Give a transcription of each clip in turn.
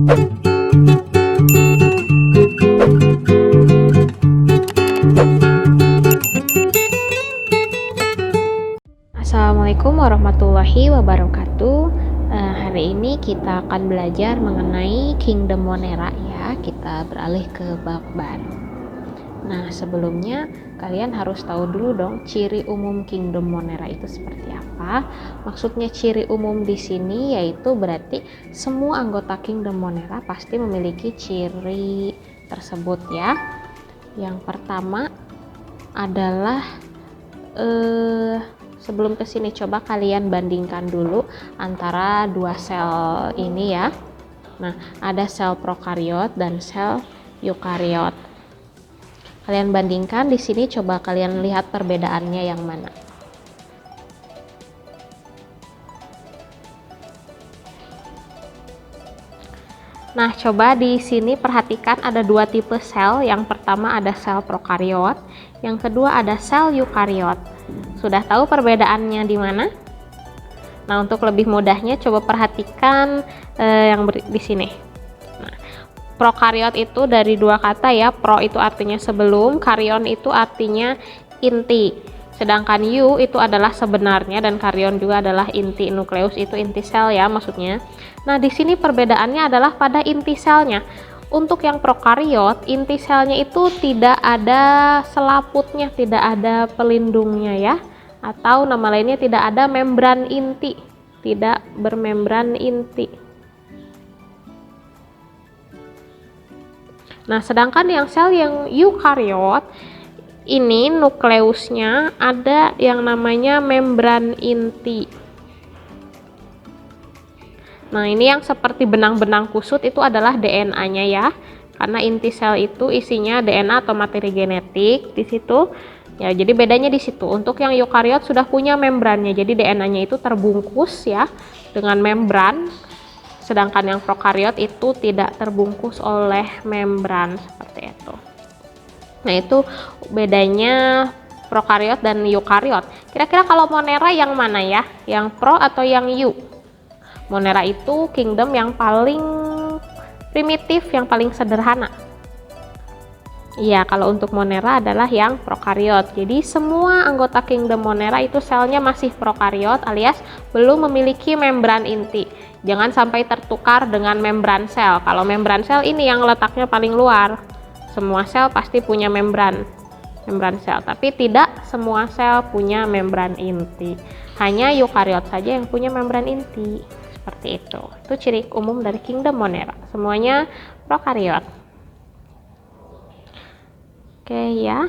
Assalamualaikum warahmatullahi wabarakatuh. Hari ini kita akan belajar mengenai Kingdom Monera ya. Kita beralih ke bab baru. Nah, sebelumnya kalian harus tahu dulu dong ciri umum Kingdom Monera itu seperti apa. Maksudnya ciri umum di sini yaitu berarti semua anggota Kingdom Monera pasti memiliki ciri tersebut ya. Yang pertama adalah sebelum kesini coba kalian bandingkan dulu antara dua sel ini ya. Nah, ada sel prokariot dan sel eukariot. Kalian bandingkan di sini, coba kalian lihat perbedaannya yang mana. Nah, coba di sini perhatikan ada dua tipe sel. Yang pertama ada sel prokariot, yang kedua ada sel eukariot. Sudah tahu perbedaannya di mana? Nah, untuk lebih mudahnya coba perhatikan yang di sini. Nah, prokariot itu dari dua kata ya. Pro itu artinya sebelum, karion itu artinya inti. Sedangkan eu itu adalah sebenarnya dan karion juga adalah inti. Nukleus itu inti sel ya maksudnya. Nah, di sini perbedaannya adalah pada inti selnya. Untuk yang prokariot, inti selnya itu tidak ada selaputnya, tidak ada pelindungnya ya. Atau nama lainnya tidak ada membran inti, tidak bermembran inti. Nah, sedangkan yang sel yang eukariot, ini nukleusnya ada yang namanya membran inti. Nah, ini yang seperti benang-benang kusut itu adalah DNA-nya ya. Karena inti sel itu isinya DNA atau materi genetik di situ. Ya, jadi bedanya di situ. Untuk yang eukariot sudah punya membrannya. Jadi DNA-nya itu terbungkus ya dengan membran. Sedangkan yang prokariot itu tidak terbungkus oleh membran seperti itu. Nah, itu bedanya prokariot dan eukariot. Kira-kira kalau Monera yang mana ya? Yang pro atau yang eu? Monera itu kingdom yang paling primitif, yang paling sederhana. Iya, kalau untuk Monera adalah yang prokariot. Jadi semua anggota kingdom Monera itu selnya masih prokariot alias belum memiliki membran inti. Jangan sampai tertukar dengan membran sel. Kalau membran sel ini yang letaknya paling luar. Semua sel pasti punya membran sel, tapi tidak semua sel punya membran inti. Hanya eukariot saja yang punya membran inti. Seperti itu. Itu ciri umum dari kingdom Monera. Semuanya prokariot. Oke ya.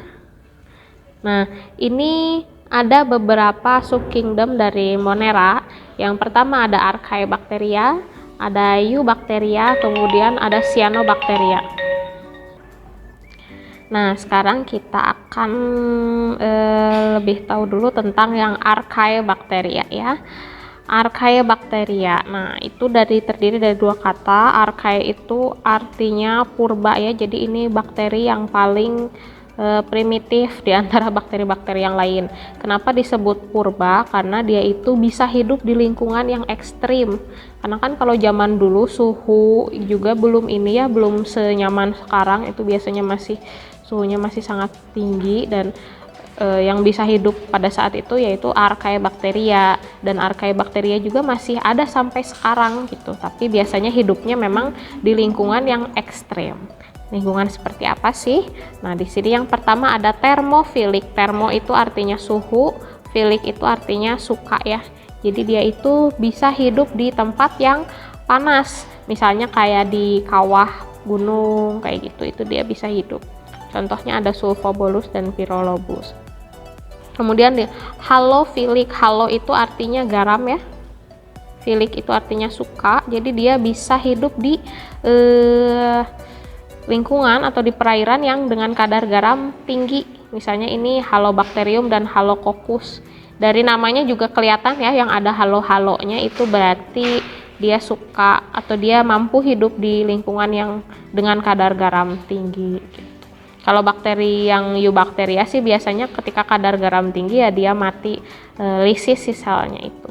Nah, ini ada beberapa subkingdom dari Monera. Yang pertama ada Archaebacteria, ada Eubacteria, kemudian ada Cyanobacteria. Nah, sekarang kita akan lebih tahu dulu tentang yang Archaebacteria ya. Archaebacteria. Nah, itu terdiri dari dua kata. Archae itu artinya purba ya. Jadi ini bakteri yang paling primitif di antara bakteri-bakteri yang lain. Kenapa disebut purba? Karena dia itu bisa hidup di lingkungan yang ekstrim. Karena kan kalau zaman dulu suhu juga belum senyaman sekarang. Itu biasanya suhunya masih sangat tinggi dan yang bisa hidup pada saat itu yaitu Archaebacteria, dan Archaebacteria juga masih ada sampai sekarang gitu, tapi biasanya hidupnya memang di lingkungan yang ekstrem. Lingkungan seperti apa sih? Nah, di sini yang pertama ada thermophilic. Thermo itu artinya suhu, philic itu artinya suka ya. Jadi dia itu bisa hidup di tempat yang panas, misalnya kayak di kawah gunung kayak gitu, itu dia bisa hidup. Contohnya ada Sulfobolus dan Pyrrholobus. Kemudian halophilic. Halo itu artinya garam ya. Philic itu artinya suka. Jadi dia bisa hidup di lingkungan atau di perairan yang dengan kadar garam tinggi. Misalnya ini Halobacterium dan Halococcus. Dari namanya juga kelihatan ya, yang ada halo-halonya itu berarti dia suka atau dia mampu hidup di lingkungan yang dengan kadar garam tinggi gitu. Kalau bakteri yang Eubacteria sih biasanya ketika kadar garam tinggi ya dia mati, lisis si selnya itu,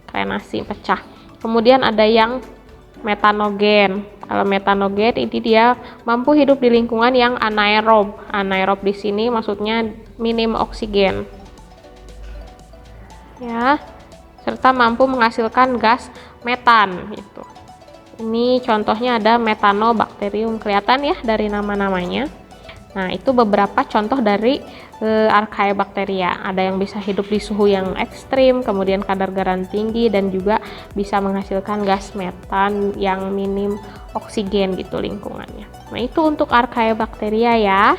krenasi, pecah. Kemudian ada yang metanogen. Kalau metanogen ini dia mampu hidup di lingkungan yang anaerob. Anaerob di sini maksudnya minim oksigen. Ya, serta mampu menghasilkan gas metan gitu. Ini contohnya ada Methanobacterium, kelihatan ya dari nama-namanya. Nah, itu beberapa contoh dari Archaeobacteria. Ada yang bisa hidup di suhu yang ekstrim, kemudian kadar garam tinggi, dan juga bisa menghasilkan gas metan yang minim oksigen gitu lingkungannya. Nah, itu untuk Archaeobacteria ya.